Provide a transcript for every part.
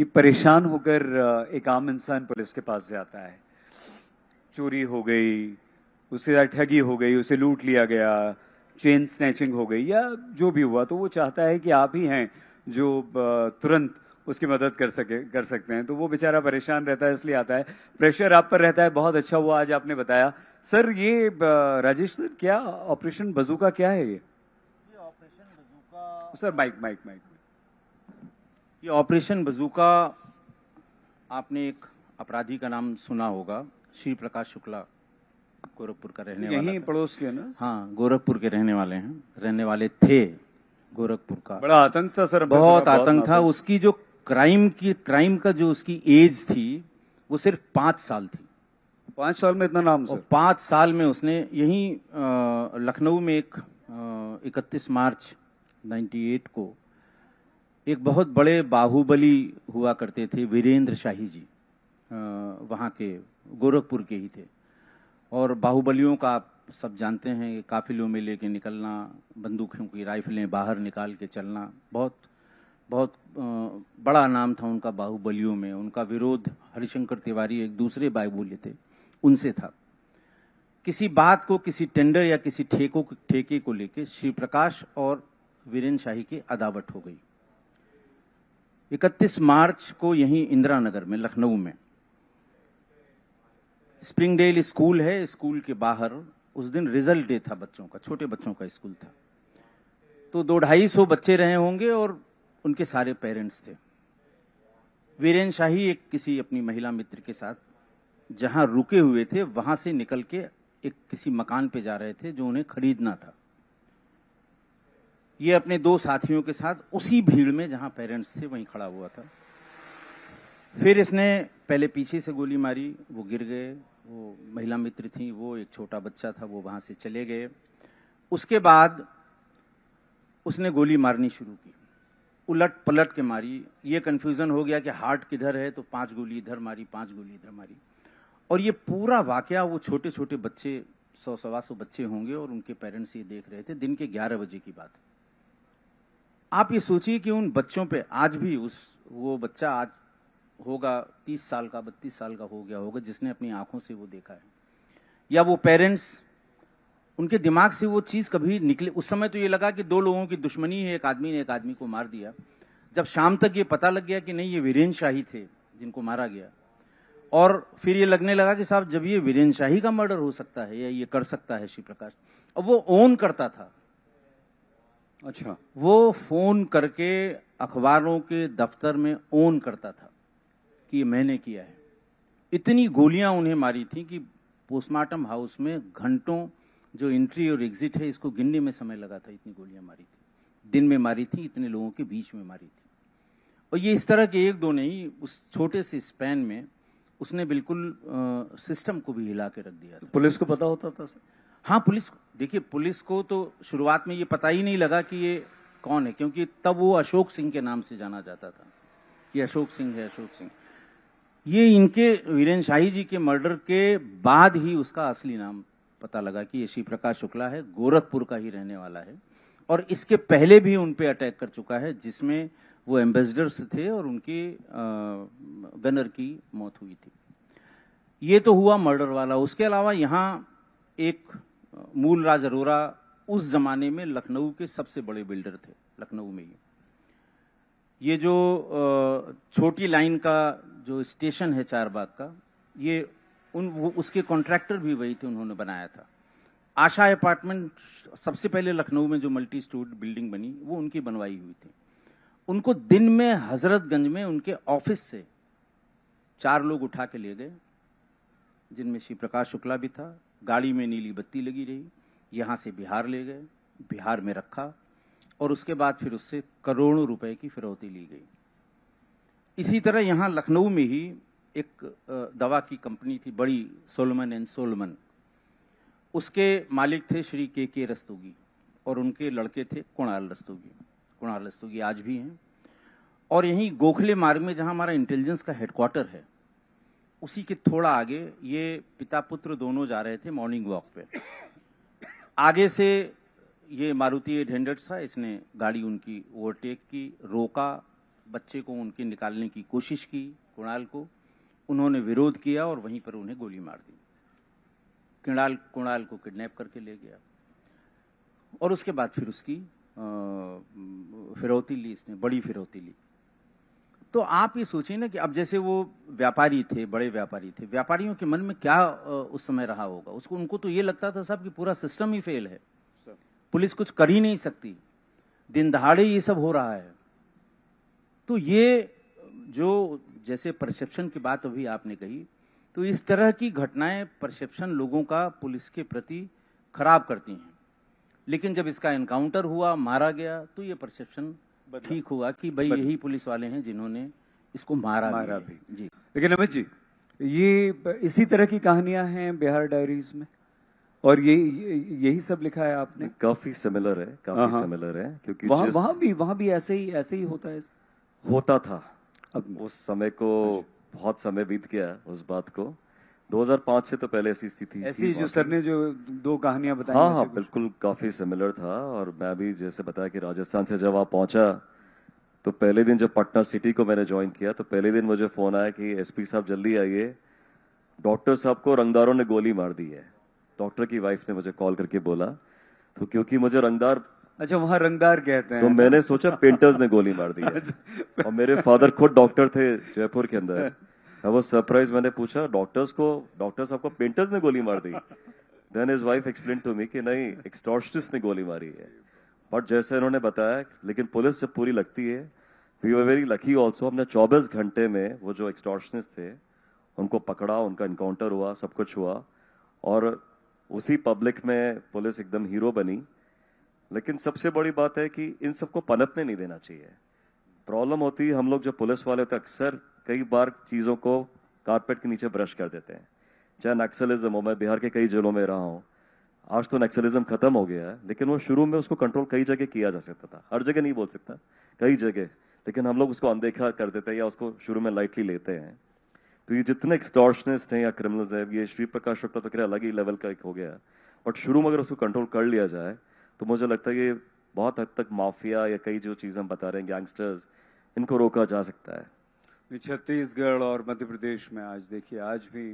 कि परेशान होकर एक आम इंसान पुलिस के पास जाता है, चोरी हो गई, उससे ठगी हो गई, उसे लूट लिया गया, चेन स्नैचिंग हो गई या जो भी हुआ, तो वो चाहता है कि आप ही हैं जो तुरंत उसकी मदद कर सकते हैं। तो वो बेचारा परेशान रहता है, इसलिए आता है, प्रेशर आप पर रहता है। बहुत अच्छा हुआ आज आपने बताया। सर ये राजेश सर, क्या ऑपरेशन बजूका क्या है ये operation bazooka sir? Mike mike mike. ये ऑपरेशन बजूका, आपने एक अपराधी का नाम सुना होगा, श्री प्रकाश शुक्ला, गोरखपुर का रहने वाला यहीं था। पड़ोस के ना? हाँ, गोरखपुर के रहने वाले थे। गोरखपुर का बड़ा आतंक था सर, बहुत आतंक था। उसकी जो क्राइम का जो उसकी एज थी वो सिर्फ 5 साल थी। 5 साल में इतना नाम सर? और 5 साल में उसने यहीं लखनऊ में एक 31 मार्च 98 को एक बहुत बड़े बाहुबली हुआ करते थे, वीरेंद्र शाही जी, वहाँ के गोरखपुर के ही थे। और बाहुबलियों का आप सब जानते हैं, काफिलों में लेके निकलना, बंदूकों की राइफलें बाहर निकाल के चलना, बहुत बहुत बड़ा नाम था उनका बाहुबलियों में। उनका विरोध हरिशंकर तिवारी एक दूसरे बाहुबली थे, उनसे था। किसी बात को, किसी टेंडर या किसी ठेके को लेके श्री प्रकाश और वीरेंद्र शाही की अदावट हो गई। 31 मार्च को यहीं इंदिरा नगर में, लखनऊ में, स्प्रिंगडेल स्कूल है, स्कूल के बाहर उस दिन रिजल्ट डे था बच्चों का, छोटे बच्चों का स्कूल था। तो 200-250 बच्चे रहे होंगे और उनके सारे पेरेंट्स थे। वीरेंद्र शाही एक किसी अपनी महिला मित्र के साथ जहां रुके हुए थे, वहां से निकल के एक किसी मकान पे जा रहे थे जो उन्हें खरीदना था। ये अपने 2 साथियों के साथ उसी भीड़ में जहां पेरेंट्स थे वहीं खड़ा हुआ था। फिर इसने पहले पीछे से गोली मारी, वो गिर गए। वो महिला मित्र थी, वो एक छोटा बच्चा था, वो वहां से चले गए। उसके बाद उसने गोली मारनी शुरू की, उलट पलट के मारी। ये कंफ्यूजन हो गया कि हार्ट किधर है, तो 5 गोली इधर मारी, 5 गोली इधर मारी। और ये पूरा वाकया, वो छोटे छोटे बच्चे, 100-125 बच्चे होंगे और उनके पेरेंट्स ये देख रहे थे। दिन के 11 बजे की बात है। आप ये सोचिए कि उन बच्चों पे आज भी वो बच्चा आज होगा 30 साल का, 32 साल का हो गया होगा, जिसने अपनी आंखों से वो देखा है, या वो पेरेंट्स, उनके दिमाग से वो चीज कभी निकले। उस समय तो ये लगा कि 2 लोगों की दुश्मनी है, एक आदमी ने एक आदमी को मार दिया। जब शाम तक ये पता लग गया कि नहीं, ये वीरेंद्र शाही थे जिनको मारा गया, और फिर ये लगने लगा कि साहब जब ये वीरेंद्र शाही का मर्डर हो सकता है या ये कर सकता है श्री प्रकाश, अब वो ओन करता था। अच्छा, वो फोन करके अखबारों के दफ्तर में ओन करता था कि ये मैंने किया है। इतनी गोलियां उन्हें मारी थी कि पोस्टमार्टम हाउस में घंटों, जो एंट्री और एग्जिट है, इसको गिनने में समय लगा था। इतनी गोलियां मारी थी, दिन में मारी थी, इतने लोगों के बीच में मारी थी। और ये इस तरह के 1-2 नहीं, उस छोटे से स्पैन में उसने बिल्कुल सिस्टम को भी हिला के रख दिया था। पुलिस को पता होता था सर? हाँ, देखिए, पुलिस को तो शुरुआत में ये पता ही नहीं लगा कि ये कौन है, क्योंकि तब वो अशोक सिंह के नाम से जाना जाता था कि अशोक सिंह है, अशोक सिंह। ये इनके वीरेंद्र शाही जी के मर्डर के बाद ही उसका असली नाम पता लगा कि ये श्री प्रकाश शुक्ला है, गोरखपुर का ही रहने वाला है। और इसके पहले भी उन पे अटैक कर चुका है, जिसमें वो एम्बेसडर्स थे और उनके गनर की मौत हुई थी। ये तो हुआ मर्डर वाला। उसके अलावा यहाँ एक मूल राज अरोरा उस जमाने में लखनऊ के सबसे बड़े बिल्डर थे, लखनऊ में ही। ये जो छोटी लाइन का जो स्टेशन है चारबाग का, ये उसके कॉन्ट्रैक्टर भी वही थे, उन्होंने बनाया था। आशा अपार्टमेंट सबसे पहले लखनऊ में जो मल्टी स्टोरी बिल्डिंग बनी, वो उनकी बनवाई हुई थी। उनको दिन में हजरतगंज में उनके ऑफिस से 4 लोग उठा के ले गए, जिनमें श्री प्रकाश शुक्ला भी था। गाड़ी में नीली बत्ती लगी रही, यहां से बिहार ले गए, बिहार में रखा, और उसके बाद फिर उससे करोड़ों रुपए की फिरौती ली गई। इसी तरह यहां लखनऊ में ही एक दवा की कंपनी थी बड़ी, सोलमन एंड सोलमन। उसके मालिक थे श्री के रस्तोगी, और उनके लड़के थे कुणाल रस्तोगी। कुणाल रस्तोगी आज भी हैं। और यहीं गोखले मार्ग में, जहां हमारा इंटेलिजेंस का हेडक्वार्टर है, उसी के थोड़ा आगे ये पिता पुत्र दोनों जा रहे थे मॉर्निंग वॉक पे। आगे से ये मारुति 800 था, इसने गाड़ी उनकी ओवरटेक की, रोका, बच्चे को उनके निकालने की कोशिश की, कुणाल को। उन्होंने विरोध किया और वहीं पर उन्हें गोली मार दी। कुणाल को किडनैप करके ले गया और उसके बाद फिर उसकी फिरौती ली, इसने बड़ी फिरौती ली। तो आप ये सोचिए ना कि अब जैसे वो व्यापारी थे, बड़े व्यापारी थे, व्यापारियों के मन में क्या उस समय रहा होगा। उनको तो ये लगता था साहब कि पूरा सिस्टम ही फेल है, पुलिस कुछ कर ही नहीं सकती, दिन दहाड़े ये सब हो रहा है। तो ये जो जैसे परसेप्शन की बात अभी आपने कही, तो इस तरह की घटनाएं परसेप्शन लोगों का पुलिस के प्रति खराब करती हैं। लेकिन जब इसका एनकाउंटर हुआ, मारा गया, तो ये परसेप्शन ठीक हुआ कि भाई यही पुलिस वाले हैं जिन्होंने इसको मारा भी। जी। लेकिन अमित जी, ये इसी तरह की कहानियां हैं बिहार डायरीज में, और यही सब लिखा है आपने? काफी सिमिलर है, काफी सिमिलर है, क्योंकि वहां भी ऐसे ही होता है। होता था। अब उस समय को बहुत समय बीत गया उस बात को। 2005 से तो पहले ऐसी स्थिति ऐसी जो सर ने जो दो कहानियां बताई, हाँ, बिल्कुल काफी सिमिलर था। और मैं भी जैसे बताया कि राजस्थान से जब वहां पहुंचा तो पहले दिन जब पटना सिटी को मैंने ज्वाइन किया तो पहले दिन मुझे फोन आया कि एसपी साहब जल्दी आइए, डॉक्टर साहब को रंगदारों ने गोली मार दी है। डॉक्टर की वाइफ ने मुझे कॉल करके बोला। तो क्योंकि मुझे रंगदार, अच्छा वहां रंगदार कहते हैं, तो मैंने सोचा पेंटर्स ने गोली मार दी है। और मेरे फादर खुद डॉक्टर थे जयपुर के अंदर। I was surprise. मैंने पूछा डॉक्टर साहब को पेंटर्स ने गोली मार दी? Then his wife explain to me कि नहीं, एक्सटॉर्शनिस्ट ने गोली मारी है। बट जैसे उन्होंने बताया, लेकिन पुलिस जब पूरी लगती है, we were very lucky also. हमने 24 घंटे में वो जो एक्सटॉर्शनिस्ट थे उनको पकड़ा, उनका इनकाउंटर हुआ, सब कुछ हुआ। और उसी पब्लिक में पुलिस एकदम हीरो बनी। लेकिन सबसे बड़ी बात है कि इन सबको पनपने नहीं देना चाहिए। प्रॉब्लम होती है, हम लोग जो पुलिस वाले होते हैं अक्सर कई बार चीजों को कारपेट के नीचे ब्रश कर देते हैं। चाहे नक्सलिज्म हो, मैं बिहार के कई जिलों में रहा हूँ, आज तो नक्सलिज्म खत्म हो गया है, लेकिन वो शुरू में उसको कंट्रोल कई जगह किया जा सकता था। हर जगह नहीं बोल सकता, कई जगह, लेकिन हम लोग उसको अनदेखा कर देते हैं या उसको शुरू में लाइटली लेते हैं। तो ये जितने एक्सटॉर्शनिस्ट हैं या क्रिमिनल्स हैं, ये श्री प्रकाश शुक्ला तो क्या अलग ही लेवल का एक हो गया। बट शुरू में अगर उसको कंट्रोल कर लिया जाए तो मुझे लगता है ये बहुत हद तक माफिया या कई जो चीजें हम बता रहे हैं, गैंगस्टर्स, इनको रोका जा सकता है। छत्तीसगढ़ और मध्य प्रदेश में आज देखिए, आज भी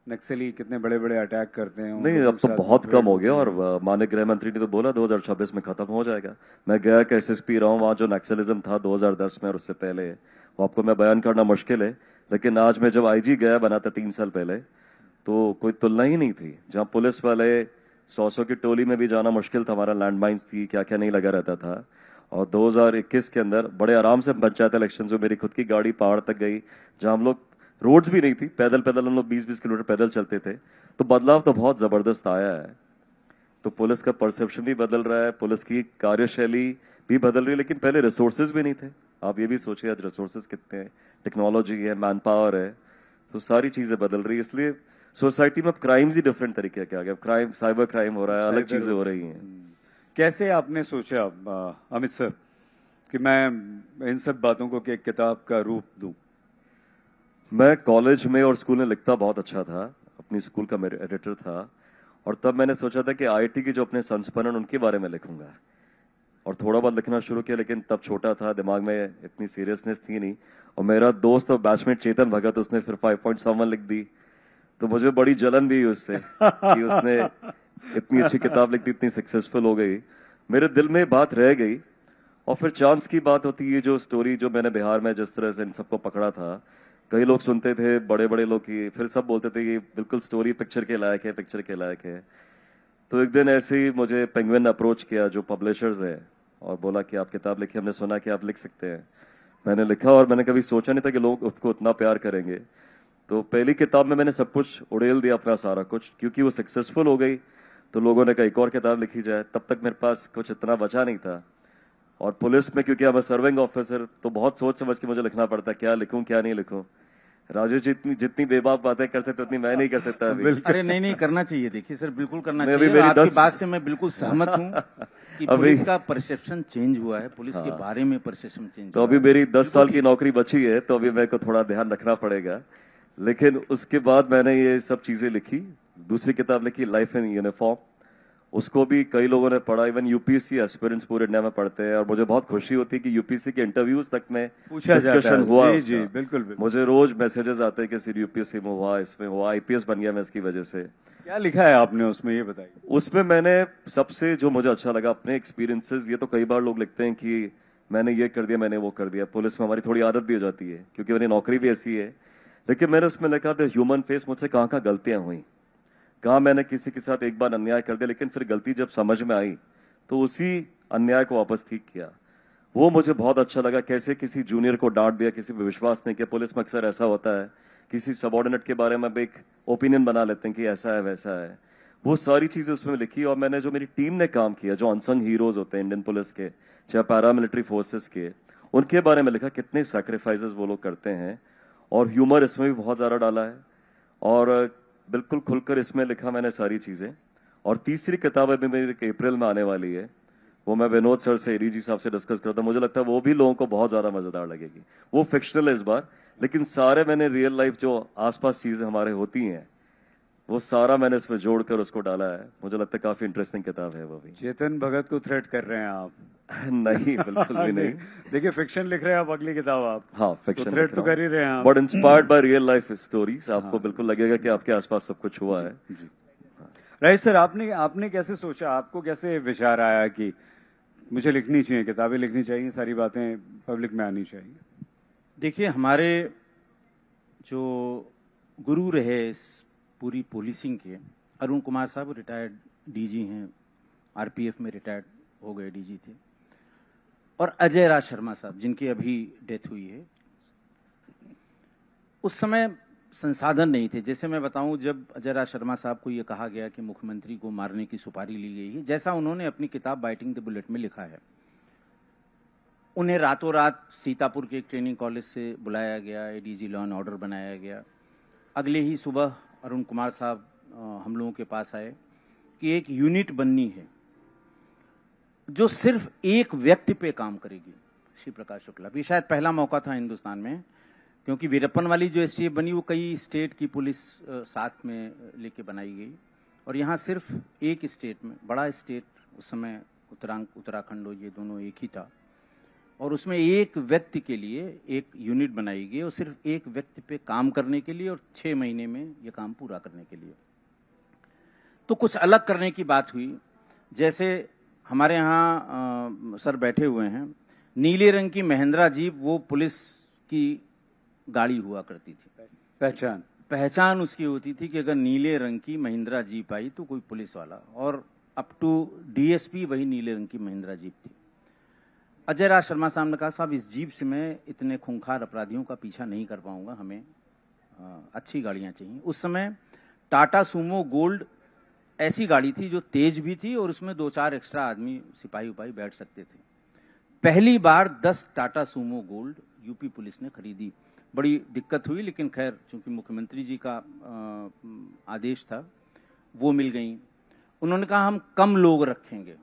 नक्सली कितने बड़े बड़े अटैक करते हैं। नहीं, अब तो बहुत कम हो गया। और माननीय गृह मंत्री ने तो बोला 2026 में खत्म हो जाएगा। मैं गया कि एसएसपी रहा हूँ, वहाँ जो नक्सलिज्म था 2010 में और उससे पहले, वो आपको मैं बयान करना मुश्किल है। लेकिन आज मैं जब आईजी गया बना था 3 साल पहले, तो कोई तुलना ही नहीं थी। जहाँ पुलिस वाले 100 की टोली में भी जाना मुश्किल था, हमारा लैंडमाइंस थी, क्या क्या नहीं लगा रहता था। और 2021 के अंदर बड़े आराम से पंचायत इलेक्शन में मेरी खुद की गाड़ी पहाड़ तक गई, जहां हम लोग, रोड्स भी नहीं थी, पैदल हम लोग 20-20 किलोमीटर पैदल चलते थे। तो बदलाव तो बहुत जबरदस्त आया है। तो पुलिस का परसेप्शन भी बदल रहा है, पुलिस की कार्यशैली भी बदल रही है। लेकिन पहले रिसोर्सेज भी नहीं थे। आप ये भी सोचिए आज रिसोर्सेज कितने हैं, टेक्नोलॉजी है, मैन पावर है, तो सारी चीजें बदल रही है। इसलिए सोसाइटी में अब क्राइम्स ही डिफरेंट तरीके के आ गए। क्राइम, साइबर क्राइम हो रहा है, अलग चीजें हो रही हैं। कैसे आपने सोचा अमित सर कि मैं इन सब बातों को एक किताब का रूप दूं? मैं कॉलेज में और स्कूल में लिखता बहुत अच्छा था, अपनी स्कूल का मैं एडिटर था। और तब मैंने सोचा था कि आईआईटी की जो अपने संस्मरण उनके बारे में लिखूंगा, और थोड़ा बहुत लिखना शुरू किया। लेकिन तब छोटा था, दिमाग में इतनी सीरियसनेस थी नहीं। और मेरा दोस्त और बैचमेट चेतन भगत, उसने फिर 5.7 लिख दी। तो मुझे बड़ी जलन भी हुई उससे कि उसने इतनी अच्छी किताब लिख दी, इतनी सक्सेसफुल हो गई। मेरे दिल में बात रह गई। और फिर चांस की बात होती है, जो स्टोरी जो मैंने बिहार में जिस तरह से इन सबको पकड़ा था, कई लोग सुनते थे, बड़े बड़े लोग की, फिर सब बोलते थे ये बिल्कुल स्टोरी पिक्चर के लायक है, पिक्चर के लायक है। तो एक दिन ऐसे ही मुझे पेंगुइन अप्रोच किया, जो पब्लिशर्स है, और बोला कि आप किताब लिखिए, हमने सुना कि आप लिख सकते हैं। मैंने लिखा, और मैंने कभी सोचा नहीं था कि लोग उसको उतना प्यार करेंगे। तो पहली किताब में मैंने सब कुछ उड़ेल दिया, अपना सारा कुछ, क्योंकि वो सक्सेसफुल हो गई। तो लोगों ने कहा एक और किताब लिखी जाए। तब तक मेरे पास कुछ इतना बचा नहीं था। और पुलिस में क्योंकि मैं सर्विंग ऑफिसर, तो बहुत सोच समझ के मुझे लिखना पड़ता, क्या लिखूं क्या नहीं लिखूं। राजू जी जितनी बेबाक बातें कर सकते उतनी मैं नहीं कर सकता अभी। अरे नहीं करना चाहिए, देखिए सर, बिल्कुल करना नहीं, चाहिए। अभी मेरी आपकी 10 बात से मैं बिल्कुल सहमत हूँ कि पुलिस का परसेप्शन चेंज हुआ है, पुलिस के बारे में परसेप्शन चेंज तो हुआ अभी है। मेरी 10 साल की नौकरी बची है, तो अभी मेरे को थोड़ा ध्यान रखना पड़ेगा। लेकिन उसके बाद मैंने ये सब चीजें लिखी। दूसरी किताब लिखी लाइफ इन यूनिफॉर्म। उसको भी कई लोगों ने पढ़ा, इवन यूपीएससी एस्पिरेंट्स पूरे इंडिया में पढ़ते हैं, और मुझे बहुत खुशी होती है कि यूपीएससी के इंटरव्यूज तक में पूछा जाता डिस्कशन है। हुआ जी उसका। जी, बिल्कुल बिल्कुल। मुझे रोज मैसेजेस आते हैं कि सिर्फ यूपीएससी में हुआ, इसमें हुआ, आईपीएस बन गया मैं इसकी वजह से। क्या लिखा है आपने उसमें, ये बताइए। उसमें मैंने सबसे जो मुझे अच्छा लगा अपने एक्सपीरियंसेस। ये तो कई बार लोग लिखते हैं कि मैंने ये कर दिया, मैंने वो कर दिया। पुलिस में हमारी थोड़ी आदत भी हो जाती है क्योंकि मेरी नौकरी भी ऐसी है, लेकिन मैंने उसमें लिखा द ह्यूमन फेस, मुझसे कहाँ कहाँ गलतियां हुई, कहाँ मैंने किसी के साथ एक बार अन्याय कर दिया, लेकिन फिर गलती जब समझ में आई तो उसी अन्याय को वापस ठीक किया। वो मुझे बहुत अच्छा लगा, कैसे किसी जूनियर को डांट दिया, किसी पे विश्वास नहीं किया। पुलिस में अक्सर ऐसा होता है, किसी सबॉर्डिनेट के बारे में एक ओपिनियन बना लेते हैं कि ऐसा है वैसा है। वो सारी चीजें उसमें लिखी, और मैंने जो मेरी टीम ने काम किया, जो अनसंग हीरोज होते हैं इंडियन पुलिस के, चाहे पैरामिलिट्री फोर्सेस के, उनके बारे में लिखा, कितने सैक्रिफाइसेस वो लोग करते हैं। और ह्यूमर इसमें भी बहुत ज्यादा डाला है, और बिल्कुल खुलकर इसमें लिखा मैंने सारी चीजें। और तीसरी किताब अभी मेरी अप्रैल में आने वाली है, वो मैं विनोद सर से, एडीजी साहब से डिस्कस करता हूँ। मुझे लगता है वो भी लोगों को बहुत ज्यादा मजेदार लगेगी। वो फिक्शनल है इस बार, लेकिन सारे मैंने रियल लाइफ जो आसपास चीजें हमारे होती हैं वो सारा मैंने इसमें जोड़कर उसको डाला है। मुझे लगता है काफी इंटरेस्टिंग किताब है वो भी। चेतन भगत को थ्रेट कर रहे हैं आप? नहीं, बिल्कुल भी नहीं। देखिए, फिक्शन लिख रहे हैं आप, अगली किताब आप। हाँ, फिक्शन थ्रेट तो कर ही रहे हैं आप। But inspired by real life stories. आपको बिल्कुल लगेगा कि आपके आसपास सब कुछ हुआ है। जी। राइट सर, आपने कैसे सोचा, आपको कैसे विचार आया कि मुझे लिखनी चाहिए, किताबें लिखनी चाहिए, सारी बातें पब्लिक में आनी चाहिए? देखिए, हमारे जो गुरु रहे इस पूरी पुलिसिंग के, अरुण कुमार साहब रिटायर्ड डीजी हैं, आरपीएफ में रिटायर्ड हो गए डीजी थे, और अजय राज शर्मा साहब जिनकी अभी डेथ हुई है। उस समय संसाधन नहीं थे। जैसे मैं बताऊं, जब अजय राज शर्मा साहब को यह कहा गया कि मुख्यमंत्री को मारने की सुपारी ली गई है, जैसा उन्होंने अपनी किताब बाइटिंग द बुलेट में लिखा है, उन्हें रातों रात सीतापुर के एक ट्रेनिंग कॉलेज से बुलाया गया, एडीजी लॉ एंड ऑर्डर बनाया गया। अगले ही सुबह अरुण कुमार साहब हम लोगों के पास आए कि एक यूनिट बननी है जो सिर्फ एक व्यक्ति पे काम करेगी, श्री प्रकाश शुक्ला। भी शायद पहला मौका था हिंदुस्तान में, क्योंकि वीरप्पन वाली जो एसटीएफ बनी वो कई स्टेट की पुलिस साथ में लेके बनाई गई, और यहाँ सिर्फ एक स्टेट में, बड़ा स्टेट उस समय उत्तराखंड, ये दोनों एक ही था, और उसमें एक व्यक्ति के लिए एक यूनिट बनाई गई, और सिर्फ एक व्यक्ति पे काम करने के लिए, और 6 महीने में ये काम पूरा करने के लिए। तो कुछ अलग करने की बात हुई। जैसे हमारे यहाँ सर बैठे हुए हैं, नीले रंग की महिंद्रा जीप वो पुलिस की गाड़ी हुआ करती थी। पहचान उसकी होती थी कि अगर नीले रंग की महिंद्रा जीप आई तो कोई पुलिस वाला, और अप टू डीएसपी वही नीले रंग की महिंद्रा जीप थी। अजय राज शर्मा साहब ने कहा, साहब इस जीप से मैं इतने खूंखार अपराधियों का पीछा नहीं कर पाऊंगा, हमें अच्छी गाड़ियां चाहिए। उस समय टाटा सूमो गोल्ड ऐसी गाड़ी थी जो तेज भी थी, और उसमें 2-4 एक्स्ट्रा आदमी सिपाही उपाही बैठ सकते थे। पहली बार 10 Tata Sumo gold UP police ने खरीदी। बड़ी दिक्कत हुई, लेकिन खैर चूंकि मुख्यमंत्री जी का आदेश था, वो मिल गई। उन्होंने कहा, हम कम लोग रखेंगे,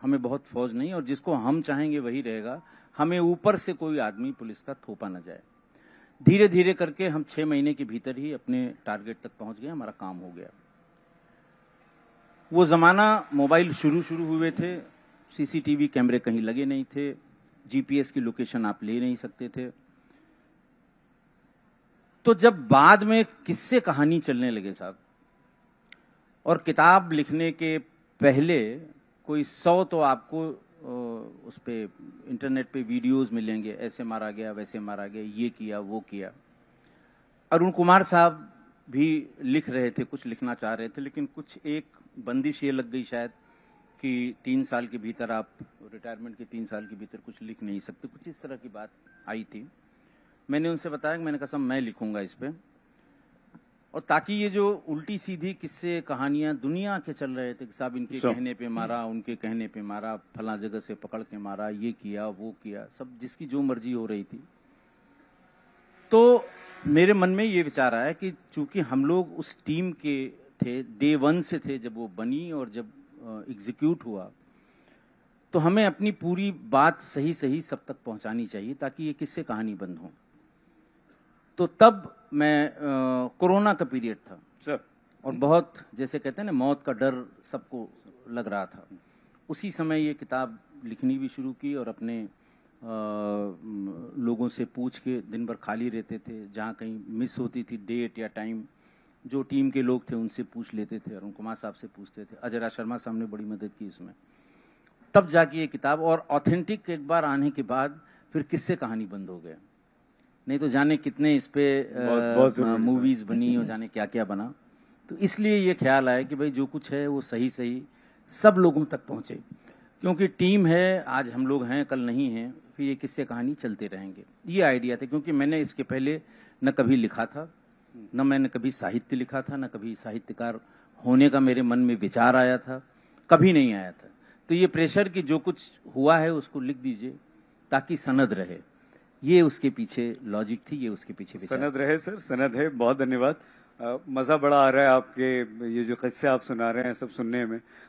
हमें बहुत फौज नहीं, और जिसको हम चाहेंगे वही रहेगा, हमें ऊपर से कोई आदमी पुलिस का थोपा न जाए। धीरे धीरे करके हम 6 महीने के भीतर ही अपने टारगेट तक पहुंच गए, हमारा काम हो गया। वो जमाना मोबाइल शुरू हुए थे, सीसीटीवी कैमरे कहीं लगे नहीं थे, जीपीएस की लोकेशन आप ले नहीं सकते थे। तो जब बाद में किस्से कहानी चलने लगे साहब, और किताब लिखने के पहले कोई 100 तो आपको उस पे इंटरनेट पे वीडियोस मिलेंगे, ऐसे मारा गया, वैसे मारा गया, ये किया, वो किया। अरुण कुमार साहब भी लिख रहे थे, कुछ लिखना चाह रहे थे, लेकिन कुछ एक बंदिश ये लग गई शायद कि 3 साल के भीतर आप, रिटायरमेंट के 3 साल के भीतर कुछ लिख नहीं सकते, कुछ इस तरह की बात आई थी। मैंने उनसे बताया कि मैंने कहा, सब मैं लिखूंगा इस पे, और ताकि ये जो उल्टी सीधी किस्से कहानियां दुनिया के चल रहे थे कि साहब इनके कहने पे मारा, उनके कहने पे मारा, फला जगह से पकड़ के मारा, ये किया, वो किया, सब जिसकी जो मर्जी हो रही थी। तो मेरे मन में ये विचार आया कि चूंकि हम लोग उस टीम के थे, डे 1 से थे जब वो बनी, और जब एग्जीक्यूट हुआ, तो हमें अपनी पूरी बात सही सब तक पहुंचानी चाहिए ताकि ये किस्से कहानी बंद हो। तो तब मैं कोरोना का पीरियड था सर, और बहुत जैसे कहते हैं ना मौत का डर सबको लग रहा था। उसी समय ये किताब लिखनी भी शुरू की और अपने लोगों से पूछ के, दिन भर खाली रहते थे, जहाँ कहीं मिस होती थी डेट या टाइम, जो टीम के लोग थे उनसे पूछ लेते थे, अरुण कुमार साहब से पूछते थे, अजय राज शर्मा साहब ने बड़ी मदद की इसमें। तब जाके ये किताब, और ऑथेंटिक एक बार आने के बाद फिर किससे कहानी बंद हो गया, नहीं तो जाने कितने इस पे बहुत जरूरी मूवीज बनी और जाने क्या क्या बना। तो इसलिए ये ख्याल आया कि भाई जो कुछ है वो सही सही सब लोगों तक पहुंचे, क्योंकि टीम है, आज हम लोग हैं कल नहीं हैं, फिर ये किस्से कहानी चलते रहेंगे। ये आइडिया था, क्योंकि मैंने इसके पहले न कभी लिखा था, न मैंने कभी साहित्य लिखा था, न कभी साहित्यकार होने का मेरे मन में विचार आया था, कभी नहीं आया था। तो ये प्रेशर कि जो कुछ हुआ है उसको लिख दीजिए ताकि सनद रहे, ये उसके पीछे लॉजिक थी, ये उसके पीछे विचार। सनद रहे सर, सनद है। बहुत धन्यवाद। मजा बड़ा आ रहा है आपके ये जो किस्से आप सुना रहे हैं सब सुनने में।